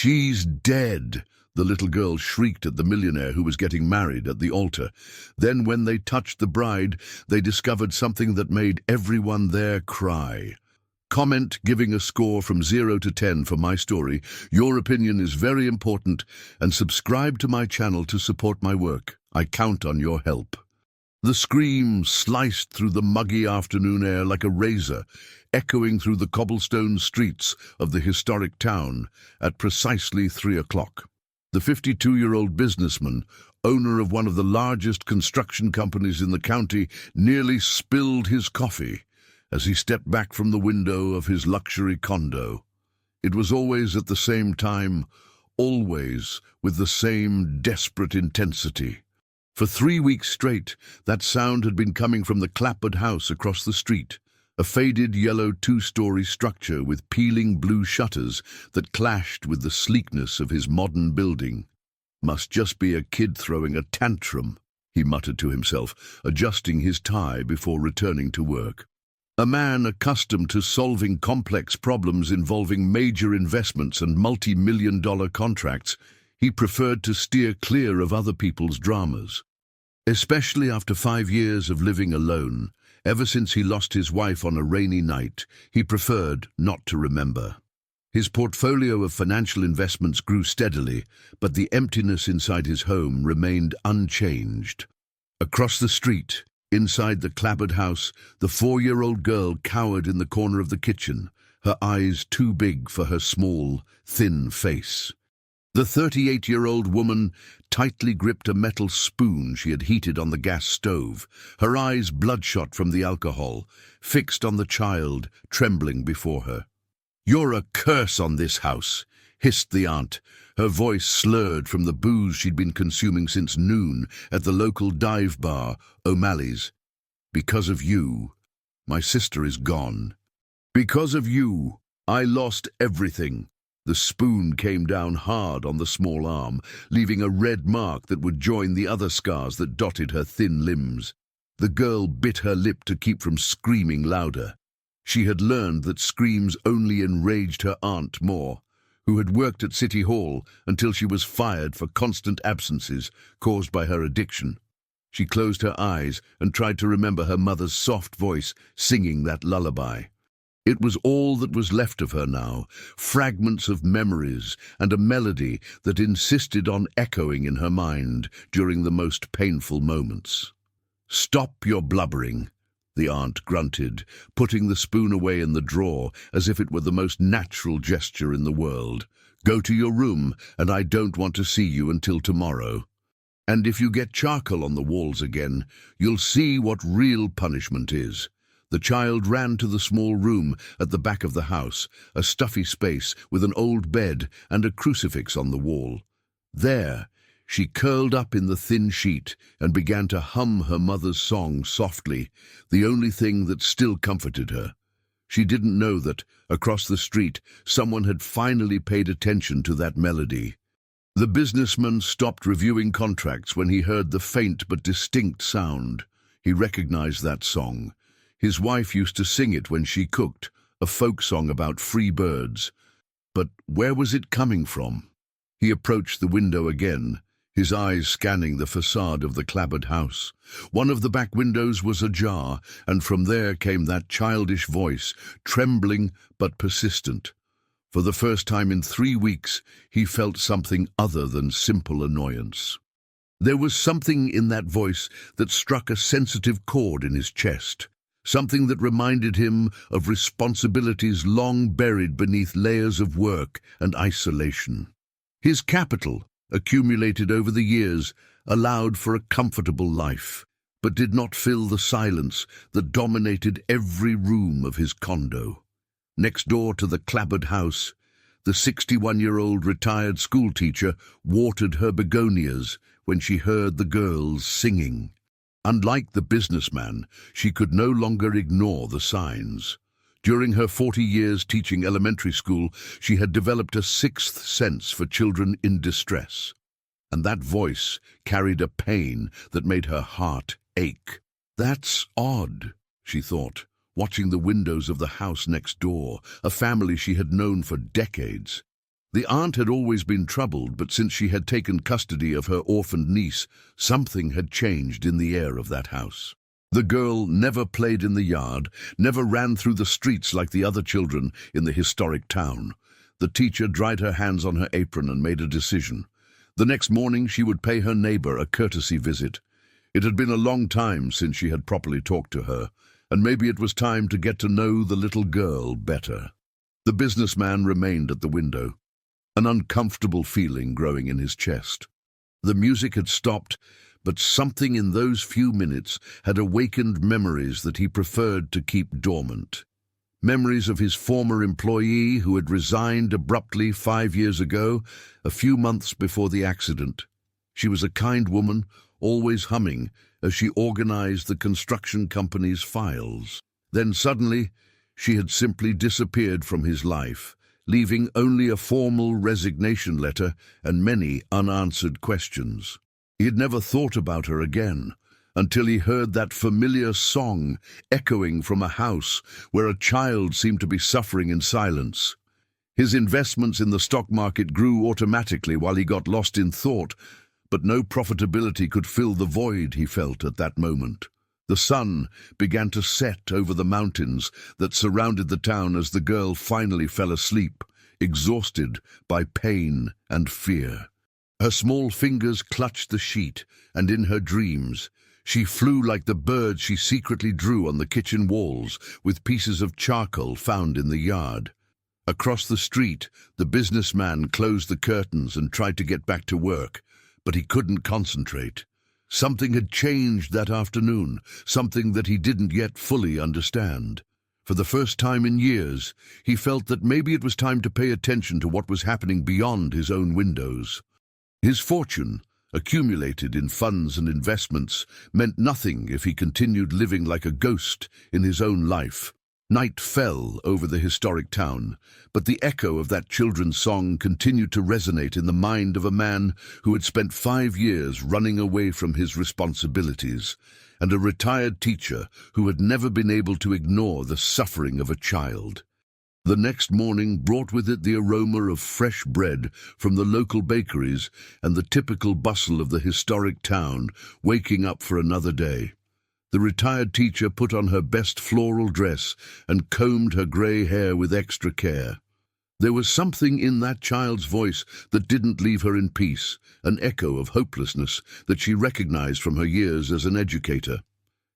"She's dead!" the little girl shrieked at the millionaire who was getting married at the altar. Then when they touched the bride, they discovered something that made everyone there cry. Comment giving a score from 0 to 10 for my story. Your opinion is very important, and subscribe to my channel to support my work. I count on your help. The scream sliced through the muggy afternoon air like a razor, echoing through the cobblestone streets of the historic town at precisely 3 o'clock. The 52-year-old businessman, owner of one of the largest construction companies in the county, nearly spilled his coffee as he stepped back from the window of his luxury condo. It was always at the same time, always with the same desperate intensity. For 3 weeks straight, that sound had been coming from the clapboard house across the street, a faded yellow 2-story structure with peeling blue shutters that clashed with the sleekness of his modern building. "Must just be a kid throwing a tantrum," he muttered to himself, adjusting his tie before returning to work. A man accustomed to solving complex problems involving major investments and multi-million-dollar contracts, he preferred to steer clear of other people's dramas. Especially after 5 years of living alone, ever since he lost his wife on a rainy night, he preferred not to remember. His portfolio of financial investments grew steadily, but the emptiness inside his home remained unchanged. Across the street, inside the clapboard house, the 4-year-old girl cowered in the corner of the kitchen, her eyes too big for her small, thin face. The 38-year-old woman tightly gripped a metal spoon she had heated on the gas stove, her eyes bloodshot from the alcohol, fixed on the child, trembling before her. "You're a curse on this house," hissed the aunt, her voice slurred from the booze she'd been consuming since noon at the local dive bar, O'Malley's. "Because of you, my sister is gone. Because of you, I lost everything." The spoon came down hard on the small arm, leaving a red mark that would join the other scars that dotted her thin limbs. The girl bit her lip to keep from screaming louder. She had learned that screams only enraged her aunt more, who had worked at City Hall until she was fired for constant absences caused by her addiction. She closed her eyes and tried to remember her mother's soft voice singing that lullaby. It was all that was left of her now, fragments of memories and a melody that insisted on echoing in her mind during the most painful moments. "Stop your blubbering," the aunt grunted, putting the spoon away in the drawer as if it were the most natural gesture in the world. "Go to your room, and I don't want to see you until tomorrow. And if you get charcoal on the walls again, you'll see what real punishment is." The child ran to the small room at the back of the house, a stuffy space with an old bed and a crucifix on the wall. There, she curled up in the thin sheet and began to hum her mother's song softly, the only thing that still comforted her. She didn't know that, across the street, someone had finally paid attention to that melody. The businessman stopped reviewing contracts when he heard the faint but distinct sound. He recognized that song. His wife used to sing it when she cooked, a folk song about free birds. But where was it coming from? He approached the window again, his eyes scanning the facade of the clapboard house. One of the back windows was ajar, and from there came that childish voice, trembling but persistent. For the first time in 3 weeks, he felt something other than simple annoyance. There was something in that voice that struck a sensitive chord in his chest. Something that reminded him of responsibilities long buried beneath layers of work and isolation. His capital, accumulated over the years, allowed for a comfortable life, but did not fill the silence that dominated every room of his condo. Next door to the clapboard house, the 61-year-old retired schoolteacher watered her begonias when she heard the girls singing. Unlike the businessman, she could no longer ignore the signs. During her 40 years teaching elementary school, she had developed a sixth sense for children in distress. And that voice carried a pain that made her heart ache. "That's odd," she thought, watching the windows of the house next door, a family she had known for decades. The aunt had always been troubled, but since she had taken custody of her orphaned niece, something had changed in the air of that house. The girl never played in the yard, never ran through the streets like the other children in the historic town. The teacher dried her hands on her apron and made a decision. The next morning she would pay her neighbor a courtesy visit. It had been a long time since she had properly talked to her, and maybe it was time to get to know the little girl better. The businessman remained at the window, an uncomfortable feeling growing in his chest. The music had stopped, but something in those few minutes had awakened memories that he preferred to keep dormant. Memories of his former employee who had resigned abruptly 5 years ago, a few months before the accident. She was a kind woman, always humming as she organized the construction company's files. Then suddenly, she had simply disappeared from his life, leaving only a formal resignation letter and many unanswered questions. He had never thought about her again, until he heard that familiar song echoing from a house where a child seemed to be suffering in silence. His investments in the stock market grew automatically while he got lost in thought, but no profitability could fill the void he felt at that moment. The sun began to set over the mountains that surrounded the town as the girl finally fell asleep, exhausted by pain and fear. Her small fingers clutched the sheet, and in her dreams, she flew like the birds she secretly drew on the kitchen walls with pieces of charcoal found in the yard. Across the street, the businessman closed the curtains and tried to get back to work, but he couldn't concentrate. Something had changed that afternoon, something that he didn't yet fully understand. For the first time in years, he felt that maybe it was time to pay attention to what was happening beyond his own windows. His fortune, accumulated in funds and investments, meant nothing if he continued living like a ghost in his own life. Night fell over the historic town, but the echo of that children's song continued to resonate in the mind of a man who had spent 5 years running away from his responsibilities, and a retired teacher who had never been able to ignore the suffering of a child. The next morning brought with it the aroma of fresh bread from the local bakeries and the typical bustle of the historic town, waking up for another day. The retired teacher put on her best floral dress and combed her grey hair with extra care. There was something in that child's voice that didn't leave her in peace, an echo of hopelessness that she recognized from her years as an educator.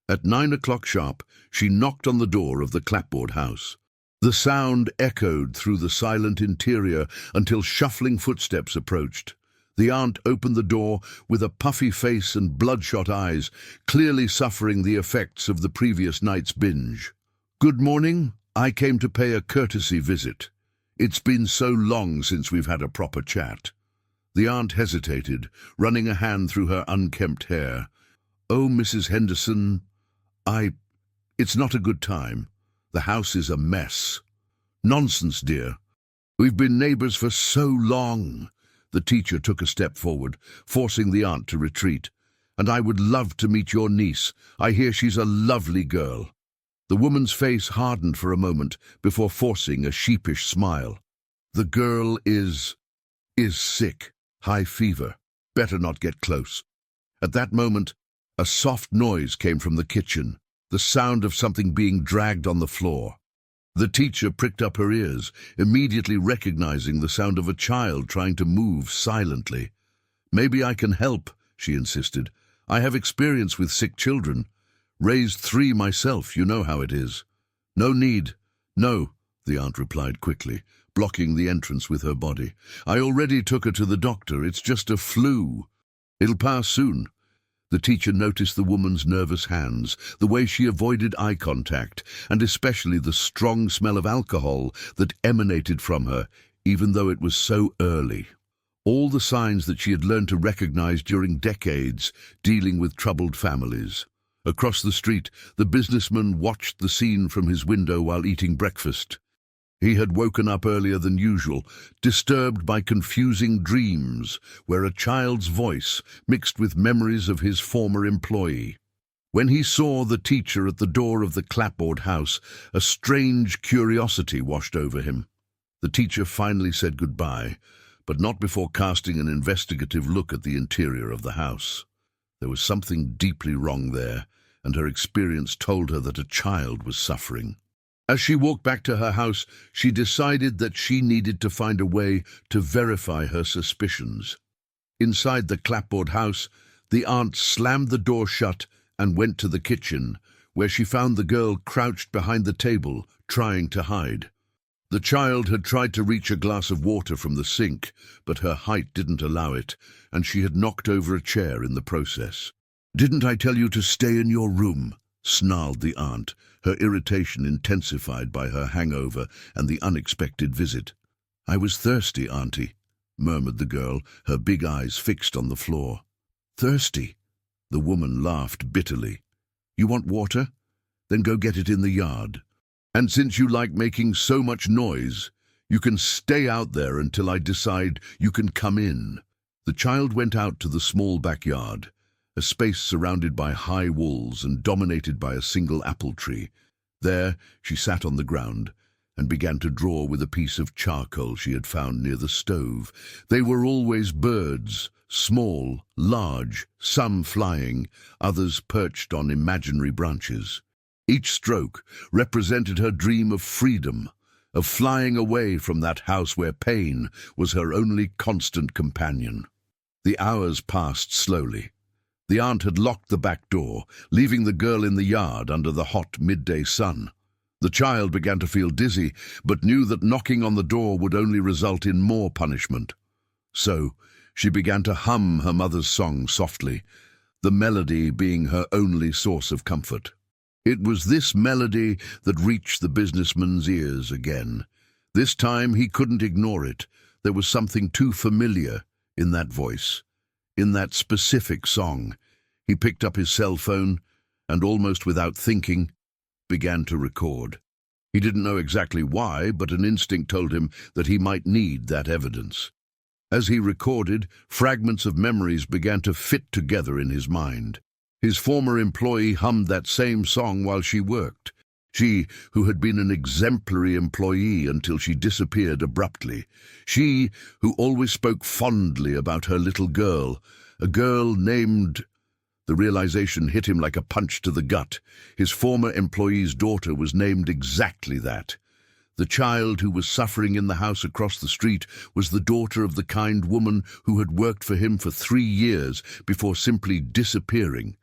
At 9 o'clock sharp, she knocked on the door of the clapboard house. The sound echoed through the silent interior until shuffling footsteps approached. The aunt opened the door with a puffy face and bloodshot eyes, clearly suffering the effects of the previous night's binge. "Good morning. I came to pay a courtesy visit. It's been so long since we've had a proper chat." The aunt hesitated, running a hand through her unkempt hair. "Oh, Mrs. Henderson, it's not a good time. The house is a mess." "Nonsense, dear. We've been neighbors for so long." The teacher took a step forward, forcing the aunt to retreat. "And I would love to meet your niece. I hear she's a lovely girl." The woman's face hardened for a moment before forcing a sheepish smile. "The girl is sick. High fever. Better not get close." At that moment, a soft noise came from the kitchen, the sound of something being dragged on the floor. The teacher pricked up her ears, immediately recognizing the sound of a child trying to move silently. "Maybe I can help," she insisted. "I have experience with sick children. Raised 3 myself, you know how it is." "No need. No," the aunt replied quickly, blocking the entrance with her body. "I already took her to the doctor. It's just a flu. It'll pass soon." The teacher noticed the woman's nervous hands, the way she avoided eye contact, and especially the strong smell of alcohol that emanated from her, even though it was so early. All the signs that she had learned to recognize during decades dealing with troubled families. Across the street, the businessman watched the scene from his window while eating breakfast. He had woken up earlier than usual, disturbed by confusing dreams where a child's voice mixed with memories of his former employee. When he saw the teacher at the door of the clapboard house, a strange curiosity washed over him. The teacher finally said goodbye, but not before casting an investigative look at the interior of the house. There was something deeply wrong there, and her experience told her that a child was suffering. As she walked back to her house, she decided that she needed to find a way to verify her suspicions. Inside the clapboard house, the aunt slammed the door shut and went to the kitchen, where she found the girl crouched behind the table, trying to hide. The child had tried to reach a glass of water from the sink, but her height didn't allow it, and she had knocked over a chair in the process. "Didn't I tell you to stay in your room?" snarled the aunt, her irritation intensified by her hangover and the unexpected visit. "I was thirsty, Auntie," murmured the girl, her big eyes fixed on the floor. "Thirsty?" The woman laughed bitterly. "You want water? Then go get it in the yard. And since you like making so much noise, you can stay out there until I decide you can come in." The child went out to the small backyard, a space surrounded by high walls and dominated by a single apple tree. There she sat on the ground and began to draw with a piece of charcoal she had found near the stove. They were always birds, small, large, some flying, others perched on imaginary branches. Each stroke represented her dream of freedom, of flying away from that house where pain was her only constant companion. The hours passed slowly. The aunt had locked the back door, leaving the girl in the yard under the hot midday sun. The child began to feel dizzy, but knew that knocking on the door would only result in more punishment. So she began to hum her mother's song softly, the melody being her only source of comfort. It was this melody that reached the businessman's ears again. This time he couldn't ignore it. There was something too familiar in that voice, in that specific song. He picked up his cell phone and, almost without thinking, began to record. He didn't know exactly why, but an instinct told him that he might need that evidence. As he recorded, fragments of memories began to fit together in his mind. His former employee hummed that same song while she worked. She, who had been an exemplary employee until she disappeared abruptly. She, who always spoke fondly about her little girl, a girl named... The realization hit him like a punch to the gut. His former employee's daughter was named exactly that. The child who was suffering in the house across the street was the daughter of the kind woman who had worked for him for 3 years before simply disappearing.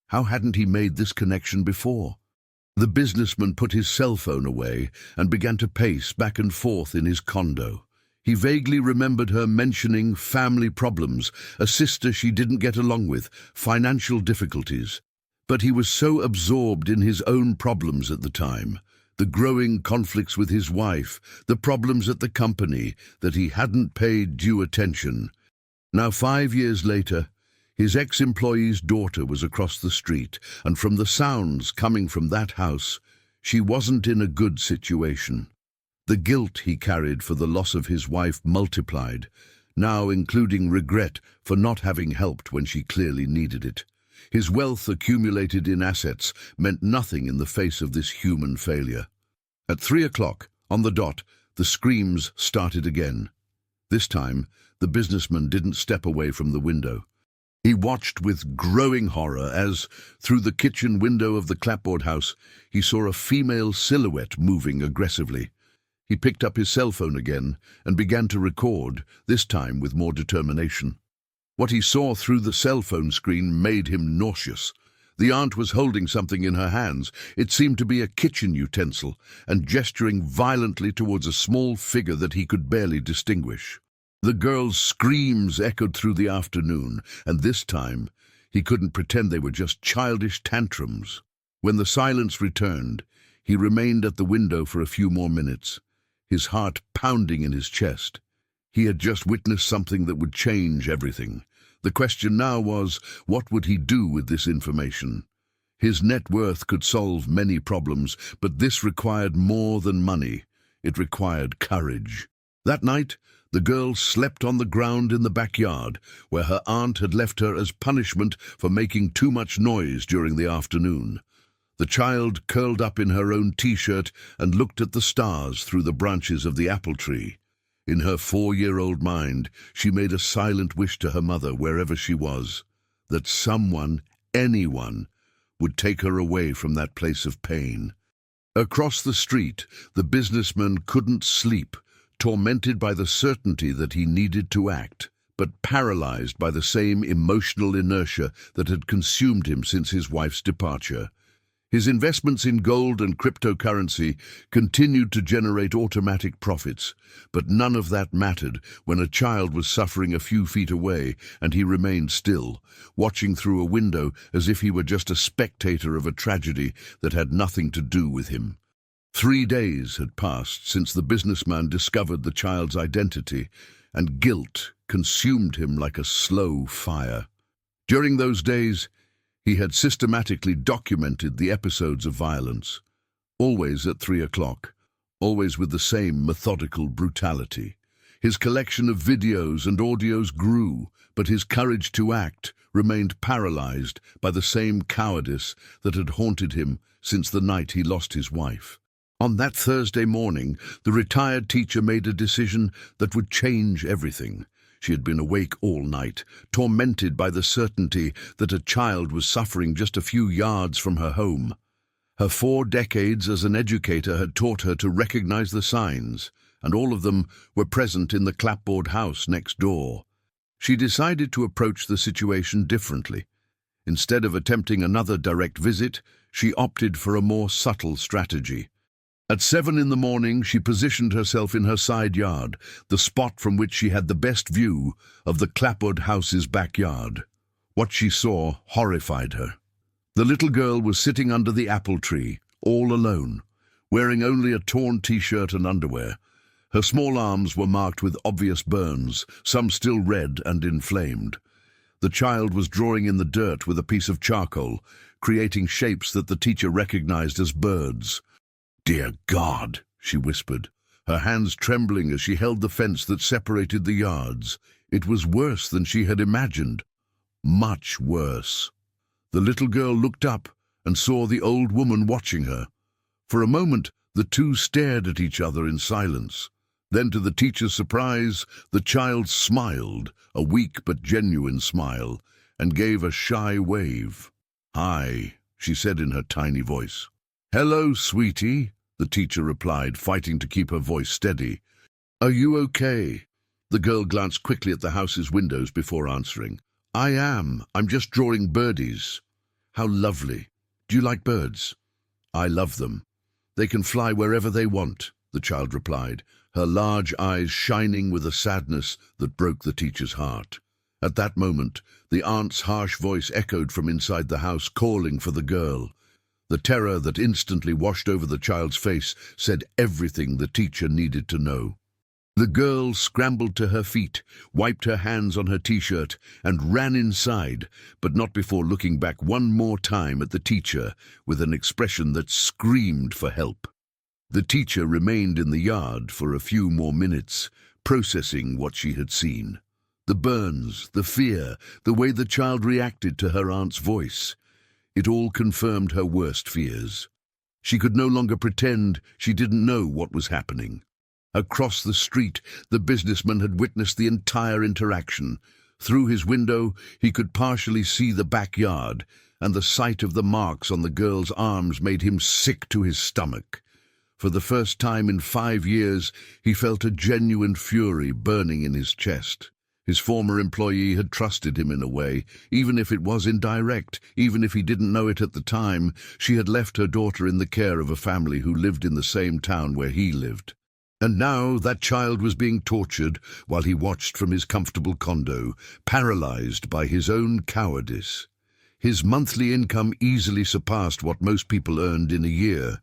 How hadn't he made this connection before? The businessman put his cell phone away and began to pace back and forth in his condo. He vaguely remembered her mentioning family problems, a sister she didn't get along with, financial difficulties. But he was so absorbed in his own problems at the time, the growing conflicts with his wife, the problems at the company, that he hadn't paid due attention. Now 5 years later, his ex-employee's daughter was across the street, and from the sounds coming from that house, she wasn't in a good situation. The guilt he carried for the loss of his wife multiplied, now including regret for not having helped when she clearly needed it. His wealth accumulated in assets meant nothing in the face of this human failure. At 3 o'clock, on the dot, the screams started again. This time, the businessman didn't step away from the window. He watched with growing horror as, through the kitchen window of the clapboard house, he saw a female silhouette moving aggressively. He picked up his cell phone again and began to record, this time with more determination. What he saw through the cell phone screen made him nauseous. The aunt was holding something in her hands. It seemed to be a kitchen utensil, and gesturing violently towards a small figure that he could barely distinguish. The girl's screams echoed through the afternoon, and this time he couldn't pretend they were just childish tantrums. When the silence returned, he remained at the window for a few more minutes, his heart pounding in his chest. He had just witnessed something that would change everything. The question now was, what would he do with this information? His net worth could solve many problems, but this required more than money. It required courage. That night, the girl slept on the ground in the backyard, where her aunt had left her as punishment for making too much noise during the afternoon. The child curled up in her own t-shirt and looked at the stars through the branches of the apple tree. In her 4-year-old mind, she made a silent wish to her mother, wherever she was, that someone, anyone, would take her away from that place of pain. Across the street, the businessman couldn't sleep, tormented by the certainty that he needed to act, but paralyzed by the same emotional inertia that had consumed him since his wife's departure. His investments in gold and cryptocurrency continued to generate automatic profits, but none of that mattered when a child was suffering a few feet away and he remained still, watching through a window as if he were just a spectator of a tragedy that had nothing to do with him. 3 days had passed since the businessman discovered the child's identity, and guilt consumed him like a slow fire. During those days, he had systematically documented the episodes of violence, always at 3 o'clock, always with the same methodical brutality. His collection of videos and audios grew, but his courage to act remained paralyzed by the same cowardice that had haunted him since the night he lost his wife. On that Thursday morning, the retired teacher made a decision that would change everything. She had been awake all night, tormented by the certainty that a child was suffering just a few yards from her home. Her 4 decades as an educator had taught her to recognize the signs, and all of them were present in the clapboard house next door. She decided to approach the situation differently. Instead of attempting another direct visit, she opted for a more subtle strategy. At 7 in the morning, she positioned herself in her side yard, the spot from which she had the best view of the clapboard house's backyard. What she saw horrified her. The little girl was sitting under the apple tree, all alone, wearing only a torn t-shirt and underwear. Her small arms were marked with obvious burns, some still red and inflamed. The child was drawing in the dirt with a piece of charcoal, creating shapes that the teacher recognized as birds. "Dear God," she whispered, her hands trembling as she held the fence that separated the yards. It was worse than she had imagined. Much worse. The little girl looked up and saw the old woman watching her. For a moment, the two stared at each other in silence. Then, to the teacher's surprise, the child smiled, a weak but genuine smile, and gave a shy wave. "Hi," she said in her tiny voice. "Hello, sweetie," the teacher replied, fighting to keep her voice steady. "Are you okay?" The girl glanced quickly at the house's windows before answering. "I am. I'm just drawing birdies." "How lovely. Do you like birds?" "I love them. They can fly wherever they want," the child replied, her large eyes shining with a sadness that broke the teacher's heart. At that moment, the aunt's harsh voice echoed from inside the house, calling for the girl. The terror that instantly washed over the child's face said everything the teacher needed to know. The girl scrambled to her feet, wiped her hands on her t-shirt, and ran inside, but not before looking back one more time at the teacher with an expression that screamed for help. The teacher remained in the yard for a few more minutes, processing what she had seen. The burns, the fear, the way the child reacted to her aunt's voice. It all confirmed her worst fears. She could no longer pretend she didn't know what was happening. Across the street, the businessman had witnessed the entire interaction. Through his window, he could partially see the backyard, and the sight of the marks on the girl's arms made him sick to his stomach. For the first time in 5 years, he felt a genuine fury burning in his chest. His former employee had trusted him in a way, even if it was indirect, even if he didn't know it at the time. She had left her daughter in the care of a family who lived in the same town where he lived. And now that child was being tortured while he watched from his comfortable condo, paralyzed by his own cowardice. His monthly income easily surpassed what most people earned in a year.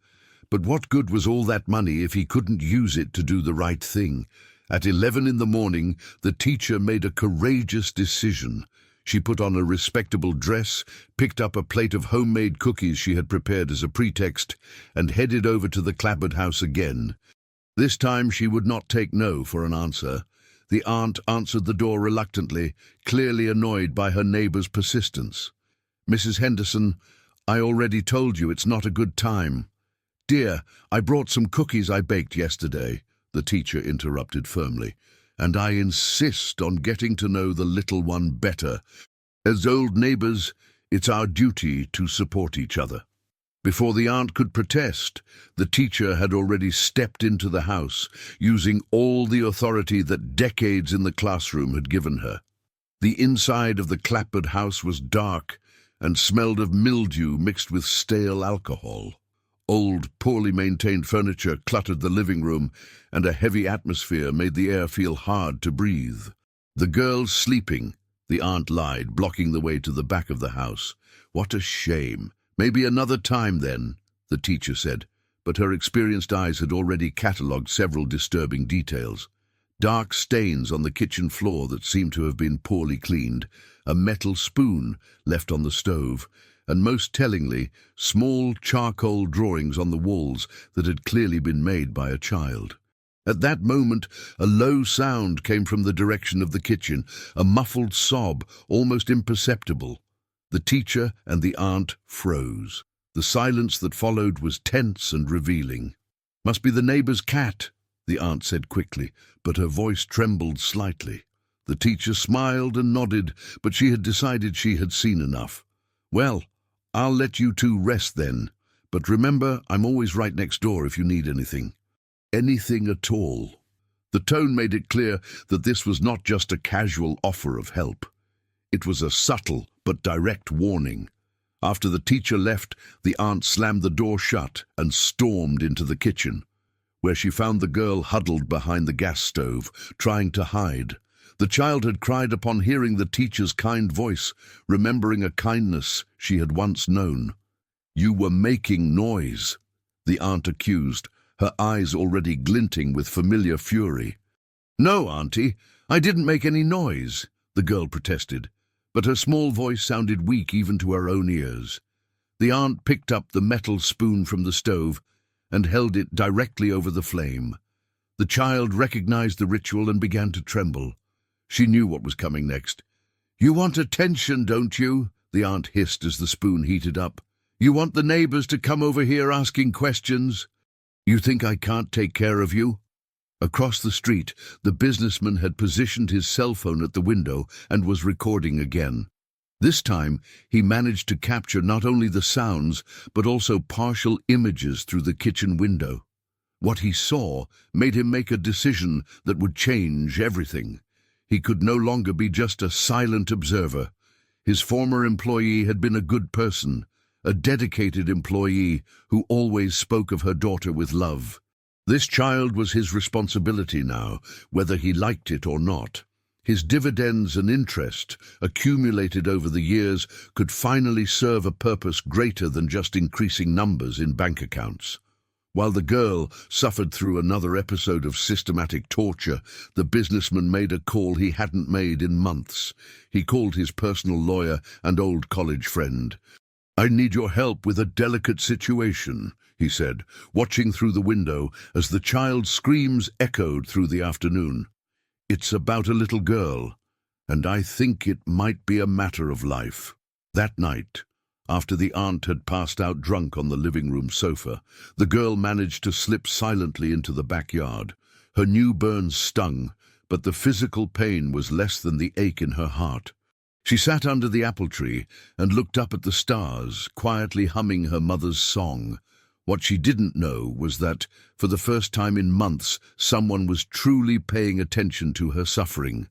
But what good was all that money if he couldn't use it to do the right thing? At 11 in the morning, the teacher made a courageous decision. She put on a respectable dress, picked up a plate of homemade cookies she had prepared as a pretext, and headed over to the clapboard house again. This time she would not take no for an answer. The aunt answered the door reluctantly, clearly annoyed by her neighbor's persistence. "Mrs. Henderson, I already told you it's not a good time. Dear, I brought some cookies I baked yesterday, the teacher interrupted firmly, and I insist on getting to know the little one better. As old neighbors, it's our duty to support each other. Before the aunt could protest, the teacher had already stepped into the house, using all the authority that decades in the classroom had given her. The inside of the clapboard house was dark and smelled of mildew mixed with stale alcohol. Old, poorly maintained furniture cluttered the living room, and a heavy atmosphere made the air feel hard to breathe. The girl's sleeping, the aunt lied, blocking the way to the back of the house. What a shame. Maybe another time then, the teacher said, but her experienced eyes had already catalogued several disturbing details. Dark stains on the kitchen floor that seemed to have been poorly cleaned, a metal spoon left on the stove, and most tellingly, small charcoal drawings on the walls that had clearly been made by a child. At that moment, a low sound came from the direction of the kitchen, a muffled sob, almost imperceptible. The teacher and the aunt froze. The silence that followed was tense and revealing. "Must be the neighbor's cat," the aunt said quickly, but her voice trembled slightly. The teacher smiled and nodded, but she had decided she had seen enough. "Well, I'll let you two rest then, but remember, I'm always right next door if you need anything. Anything at all." The tone made it clear that this was not just a casual offer of help. It was a subtle but direct warning. After the teacher left, the aunt slammed the door shut and stormed into the kitchen, where she found the girl huddled behind the gas stove, trying to hide. The child had cried upon hearing the teacher's kind voice, remembering a kindness she had once known. "You were making noise," the aunt accused, her eyes already glinting with familiar fury. "No, Auntie, I didn't make any noise," the girl protested, but her small voice sounded weak even to her own ears. The aunt picked up the metal spoon from the stove and held it directly over the flame. The child recognized the ritual and began to tremble. She knew what was coming next. "You want attention, don't you?" the aunt hissed as the spoon heated up. "You want the neighbors to come over here asking questions? You think I can't take care of you?" Across the street, the businessman had positioned his cell phone at the window and was recording again. This time, he managed to capture not only the sounds, but also partial images through the kitchen window. What he saw made him make a decision that would change everything. He could no longer be just a silent observer. His former employee had been a good person, a dedicated employee who always spoke of her daughter with love. This child was his responsibility now, whether he liked it or not. His dividends and interest, accumulated over the years, could finally serve a purpose greater than just increasing numbers in bank accounts. While the girl suffered through another episode of systematic torture, the businessman made a call he hadn't made in months. He called his personal lawyer and old college friend. "I need your help with a delicate situation," he said, watching through the window as the child's screams echoed through the afternoon. "It's about a little girl, and I think it might be a matter of life." That night, after the aunt had passed out drunk on the living room sofa, the girl managed to slip silently into the backyard. Her new burns stung, but the physical pain was less than the ache in her heart. She sat under the apple tree and looked up at the stars, quietly humming her mother's song. What she didn't know was that, for the first time in months, someone was truly paying attention to her suffering,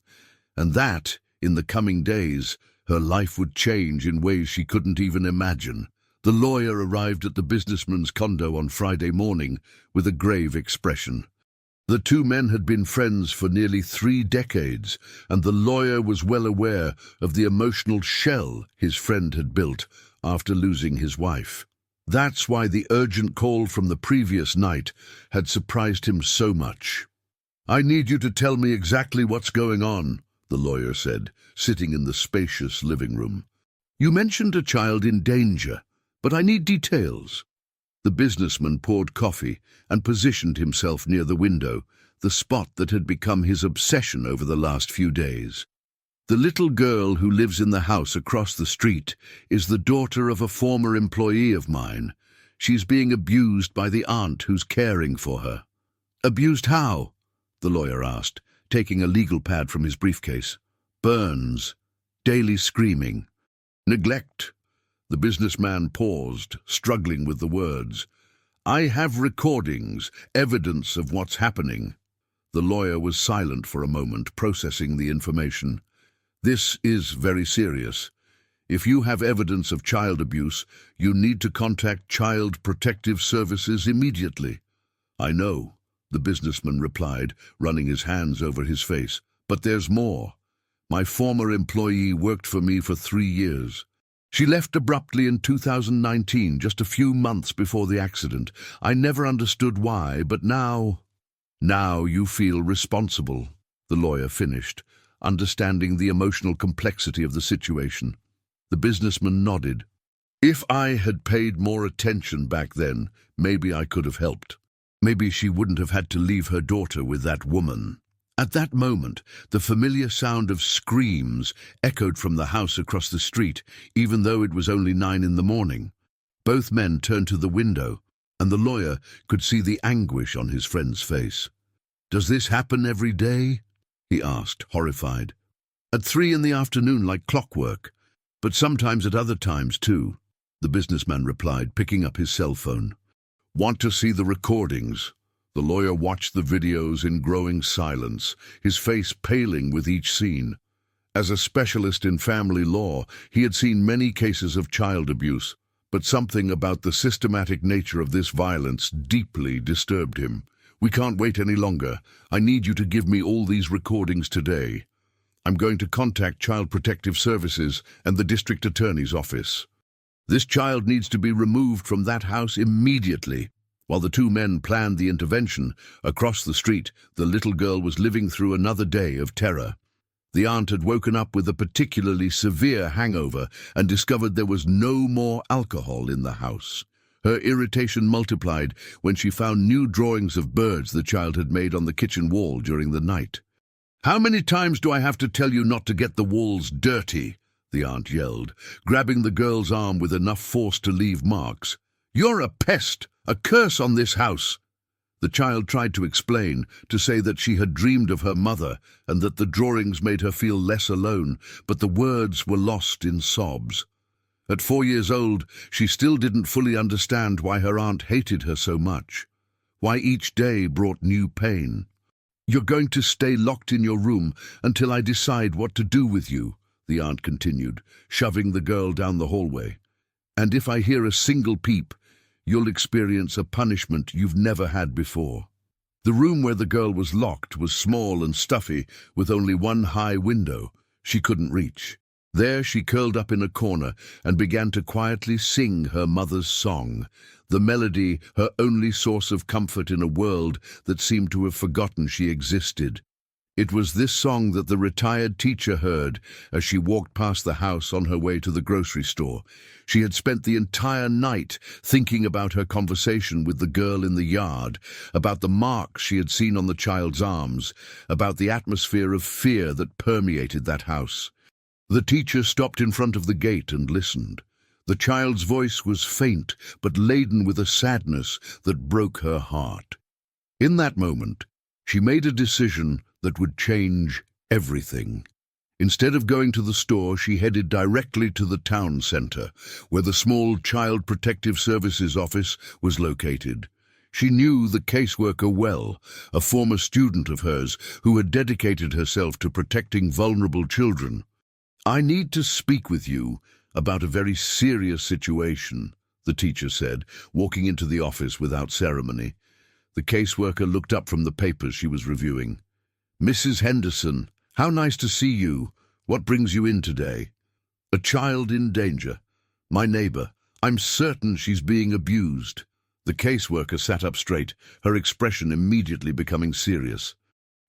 and that, in the coming days, her life would change in ways she couldn't even imagine. The lawyer arrived at the businessman's condo on Friday morning with a grave expression. The two men had been friends for nearly 3 decades, and the lawyer was well aware of the emotional shell his friend had built after losing his wife. That's why the urgent call from the previous night had surprised him so much. "I need you to tell me exactly what's going on," the lawyer said, sitting in the spacious living room. "You mentioned a child in danger, but I need details." The businessman poured coffee and positioned himself near the window, the spot that had become his obsession over the last few days. The little girl who lives in the house across the street is the daughter of a former employee of mine. She's being abused by the aunt who's caring for her." "Abused how?" the lawyer asked, taking a legal pad from his briefcase. "Burns. Daily screaming. Neglect." The businessman paused, struggling with the words. "I have recordings, evidence of what's happening." The lawyer was silent for a moment, processing the information. "This is very serious. If you have evidence of child abuse, you need to contact Child Protective Services immediately." "I know," the businessman replied, running his hands over his face. "But there's more. My former employee worked for me for 3 years. She left abruptly in 2019, just a few months before the accident. I never understood why, but now you feel responsible," the lawyer finished, understanding the emotional complexity of the situation. The businessman nodded. "If I had paid more attention back then, maybe I could have helped. Maybe she wouldn't have had to leave her daughter with that woman." At that moment, the familiar sound of screams echoed from the house across the street, even though it was only 9 in the morning. Both men turned to the window, and the lawyer could see the anguish on his friend's face. "Does this happen every day?" he asked, horrified. "At 3 in the afternoon, like clockwork. But sometimes at other times, too," the businessman replied, picking up his cell phone. "Want to see the recordings?" The lawyer watched the videos in growing silence, his face paling with each scene. As a specialist in family law, he had seen many cases of child abuse, but something about the systematic nature of this violence deeply disturbed him. "We can't wait any longer. I need you to give me all these recordings today. I'm going to contact Child Protective Services and the district attorney's office. This child needs to be removed from that house immediately." While the two men planned the intervention, across the street, the little girl was living through another day of terror. The aunt had woken up with a particularly severe hangover and discovered there was no more alcohol in the house. Her irritation multiplied when she found new drawings of birds the child had made on the kitchen wall during the night. "How many times do I have to tell you not to get the walls dirty?" the aunt yelled, grabbing the girl's arm with enough force to leave marks. "You're a pest, a curse on this house." The child tried to explain, to say that she had dreamed of her mother and that the drawings made her feel less alone, but the words were lost in sobs. At 4 years old, she still didn't fully understand why her aunt hated her so much, why each day brought new pain. "You're going to stay locked in your room until I decide what to do with you," the aunt continued, shoving the girl down the hallway. "And if I hear a single peep, you'll experience a punishment you've never had before." The room where the girl was locked was small and stuffy, with only one high window she couldn't reach. There she curled up in a corner and began to quietly sing her mother's song, the melody her only source of comfort in a world that seemed to have forgotten she existed. It was this song that the retired teacher heard as she walked past the house on her way to the grocery store. She had spent the entire night thinking about her conversation with the girl in the yard, about the marks she had seen on the child's arms, about the atmosphere of fear that permeated that house. The teacher stopped in front of the gate and listened. The child's voice was faint, but laden with a sadness that broke her heart. In that moment, she made a decision that would change everything. Instead of going to the store, she headed directly to the town center, where the small Child Protective Services office was located. She knew the caseworker well, a former student of hers who had dedicated herself to protecting vulnerable children. "I need to speak with you about a very serious situation," the teacher said, walking into the office without ceremony. The caseworker looked up from the papers she was reviewing. "Mrs. Henderson, how nice to see you. What brings you in today?" "A child in danger. My neighbor. I'm certain she's being abused." The caseworker sat up straight, her expression immediately becoming serious.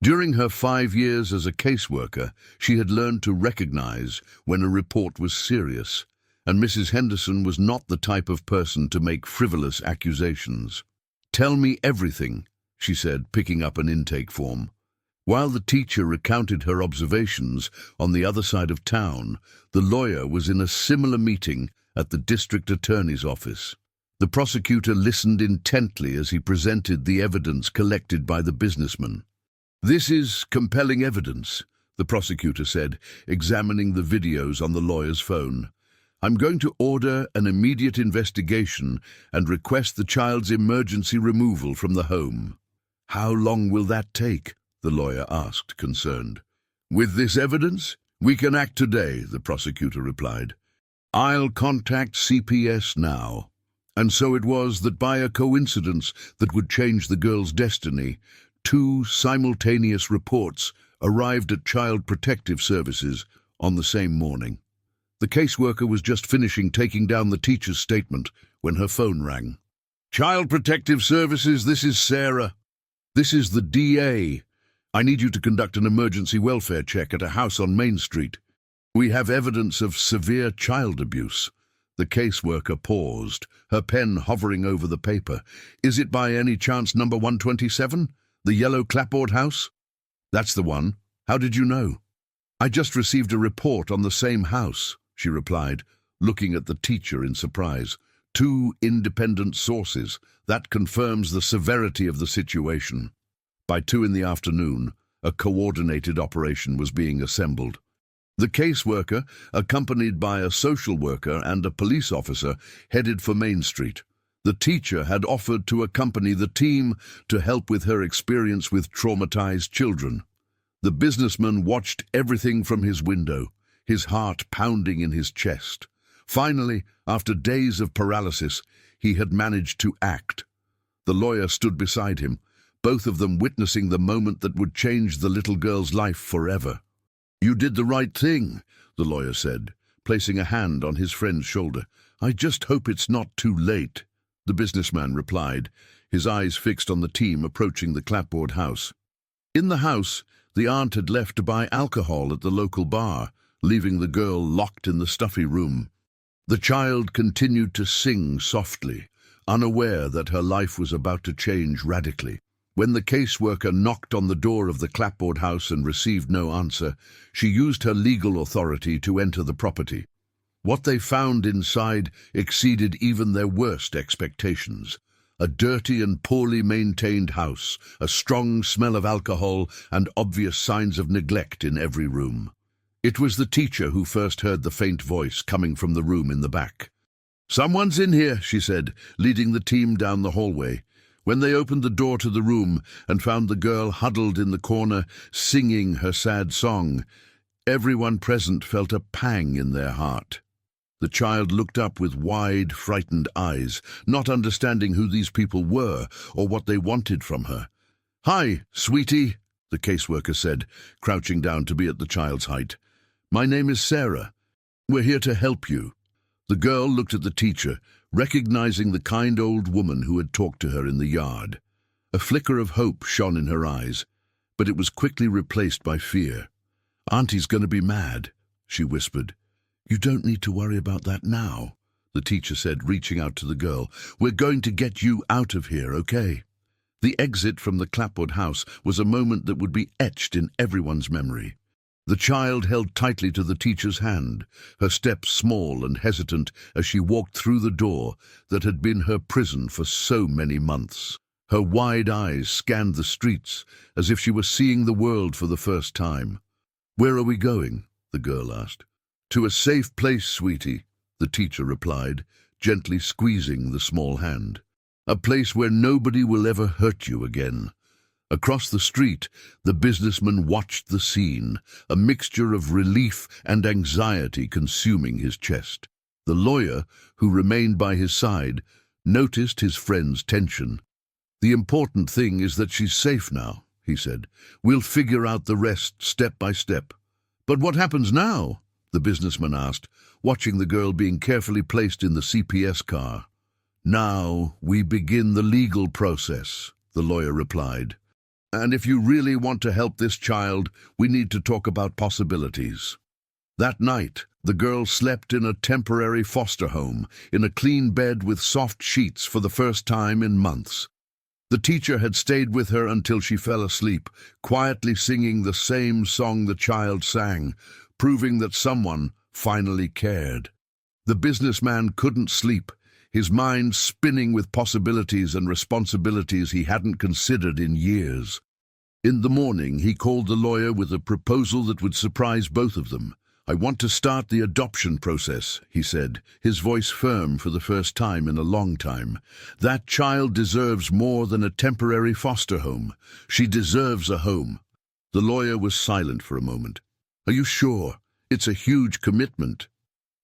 During her 5 years as a caseworker, she had learned to recognize when a report was serious, and Mrs. Henderson was not the type of person to make frivolous accusations. "Tell me everything," she said, picking up an intake form. While the teacher recounted her observations on the other side of town, the lawyer was in a similar meeting at the district attorney's office. The prosecutor listened intently as he presented the evidence collected by the businessman. "This is compelling evidence," the prosecutor said, examining the videos on the lawyer's phone. "I'm going to order an immediate investigation and request the child's emergency removal from the home." "How long will that take?" the lawyer asked, concerned. "With this evidence, we can act today," the prosecutor replied. "I'll contact CPS now." And so it was that by a coincidence that would change the girl's destiny, two simultaneous reports arrived at Child Protective Services on the same morning. The caseworker was just finishing taking down the teacher's statement when her phone rang. "Child Protective Services, this is Sarah. This is the DA. I need you to conduct an emergency welfare check at a house on Main Street. We have evidence of severe child abuse." The caseworker paused, her pen hovering over the paper. "Is it by any chance number 127, the yellow clapboard house?" "That's the one. How did you know?" "I just received a report on the same house," she replied, looking at the teacher in surprise. "Two independent sources. That confirms the severity of the situation." By 2 in the afternoon, a coordinated operation was being assembled. The caseworker, accompanied by a social worker and a police officer, headed for Main Street. The teacher had offered to accompany the team to help with her experience with traumatized children. The businessman watched everything from his window, his heart pounding in his chest. Finally, after days of paralysis, he had managed to act. The lawyer stood beside him, both of them witnessing the moment that would change the little girl's life forever. "You did the right thing," the lawyer said, placing a hand on his friend's shoulder. "I just hope it's not too late," the businessman replied, his eyes fixed on the team approaching the clapboard house. In the house, the aunt had left to buy alcohol at the local bar, leaving the girl locked in the stuffy room. The child continued to sing softly, unaware that her life was about to change radically. When the caseworker knocked on the door of the clapboard house and received no answer, she used her legal authority to enter the property. What they found inside exceeded even their worst expectations. A dirty and poorly maintained house, a strong smell of alcohol, and obvious signs of neglect in every room. It was the teacher who first heard the faint voice coming from the room in the back. "Someone's in here," she said, leading the team down the hallway. When they opened the door to the room and found the girl huddled in the corner, singing her sad song, everyone present felt a pang in their heart. The child looked up with wide, frightened eyes, not understanding who these people were or what they wanted from her. "Hi, sweetie," the caseworker said, crouching down to be at the child's height. "My name is Sarah. We're here to help you." The girl looked at the teacher, recognizing the kind old woman who had talked to her in the yard. A flicker of hope shone in her eyes, but it was quickly replaced by fear. "Auntie's going to be mad," she whispered. "You don't need to worry about that now," the teacher said, reaching out to the girl. "We're going to get you out of here, okay?" The exit from the clapboard house was a moment that would be etched in everyone's memory. The child held tightly to the teacher's hand, her steps small and hesitant as she walked through the door that had been her prison for so many months. Her wide eyes scanned the streets as if she were seeing the world for the first time. "Where are we going?" the girl asked. "To a safe place, sweetie," the teacher replied, gently squeezing the small hand. "A place where nobody will ever hurt you again." Across the street, the businessman watched the scene, a mixture of relief and anxiety consuming his chest. The lawyer, who remained by his side, noticed his friend's tension. "The important thing is that she's safe now," he said. "We'll figure out the rest step by step." "But what happens now?" the businessman asked, watching the girl being carefully placed in the CPS car. "Now we begin the legal process," the lawyer replied. "And if you really want to help this child, we need to talk about possibilities." That night, the girl slept in a temporary foster home, in a clean bed with soft sheets for the first time in months. The teacher had stayed with her until she fell asleep, quietly singing the same song the child sang, proving that someone finally cared. The businessman couldn't sleep, his mind spinning with possibilities and responsibilities he hadn't considered in years. In the morning, he called the lawyer with a proposal that would surprise both of them. "I want to start the adoption process," he said, his voice firm for the first time in a long time. "That child deserves more than a temporary foster home. She deserves a home." The lawyer was silent for a moment. "Are you sure? It's a huge commitment."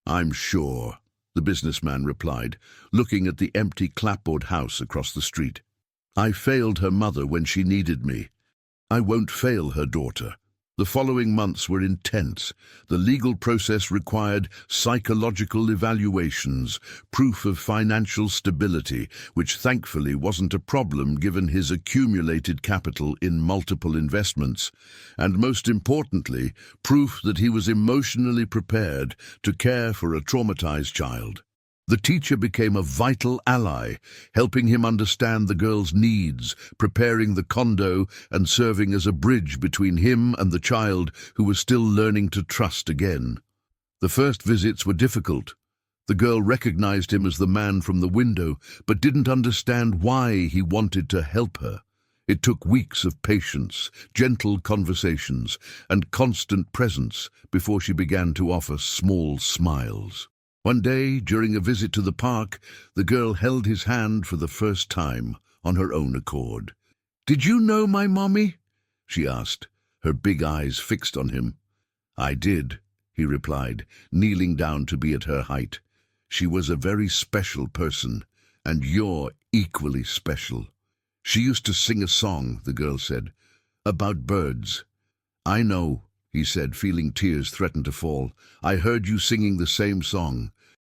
"I'm sure," the businessman replied, looking at the empty clapboard house across the street. "I failed her mother when she needed me. I won't fail her daughter." The following months were intense. The legal process required psychological evaluations, proof of financial stability, which thankfully wasn't a problem given his accumulated capital in multiple investments, and most importantly, proof that he was emotionally prepared to care for a traumatized child. The teacher became a vital ally, helping him understand the girl's needs, preparing the condo, and serving as a bridge between him and the child who was still learning to trust again. The first visits were difficult. The girl recognized him as the man from the window, but didn't understand why he wanted to help her. It took weeks of patience, gentle conversations, and constant presence before she began to offer small smiles. One day, during a visit to the park, the girl held his hand for the first time, on her own accord. "Did you know my mommy?" she asked, her big eyes fixed on him. "I did," he replied, kneeling down to be at her height. "She was a very special person, and you're equally special." "She used to sing a song," the girl said, "about birds." "I know," he said, feeling tears threaten to fall. "I heard you singing the same song.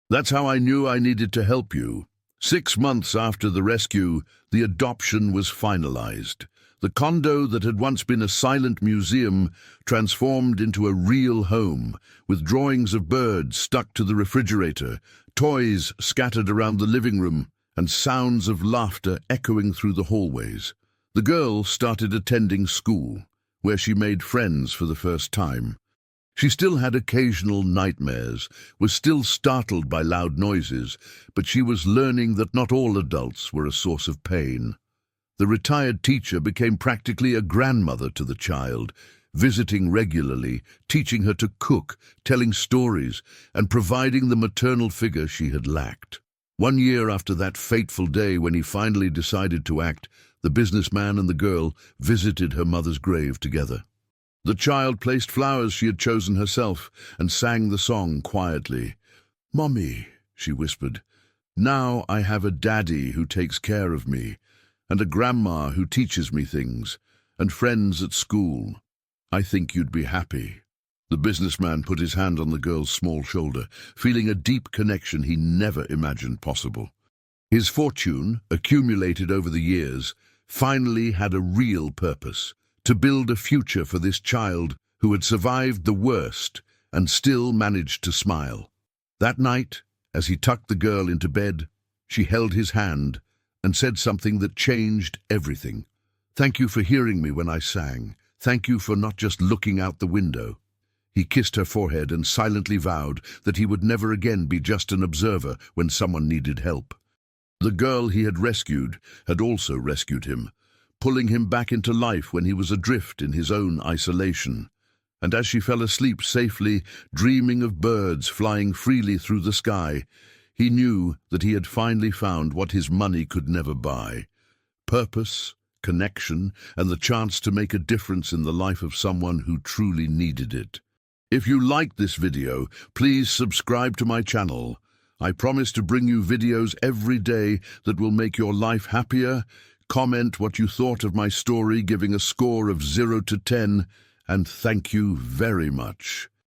That's how I knew I needed to help you." 6 months after the rescue, the adoption was finalized. The condo that had once been a silent museum transformed into a real home, with drawings of birds stuck to the refrigerator, toys scattered around the living room, and sounds of laughter echoing through the hallways. The girl started attending school, where she made friends for the first time. She still had occasional nightmares, was still startled by loud noises, but she was learning that not all adults were a source of pain. The retired teacher became practically a grandmother to the child, visiting regularly, teaching her to cook, telling stories, and providing the maternal figure she had lacked. 1 year after that fateful day when he finally decided to act, the businessman and the girl visited her mother's grave together. The child placed flowers she had chosen herself and sang the song quietly. "Mommy," she whispered, "now I have a daddy who takes care of me, and a grandma who teaches me things, and friends at school. I think you'd be happy." The businessman put his hand on the girl's small shoulder, feeling a deep connection he never imagined possible. His fortune, accumulated over the years, finally had a real purpose: to build a future for this child who had survived the worst and still managed to smile. That night, as he tucked the girl into bed, she held his hand and said something that changed everything. "Thank you for hearing me when I sang. Thank you for not just looking out the window." He kissed her forehead and silently vowed that he would never again be just an observer when someone needed help. The girl he had rescued had also rescued him, pulling him back into life when he was adrift in his own isolation. And as she fell asleep safely, dreaming of birds flying freely through the sky, he knew that he had finally found what his money could never buy: purpose, connection, and the chance to make a difference in the life of someone who truly needed it. If you liked this video, please subscribe to my channel. I promise to bring you videos every day that will make your life happier. Comment what you thought of my story, giving a score of 0 to 10, and thank you very much.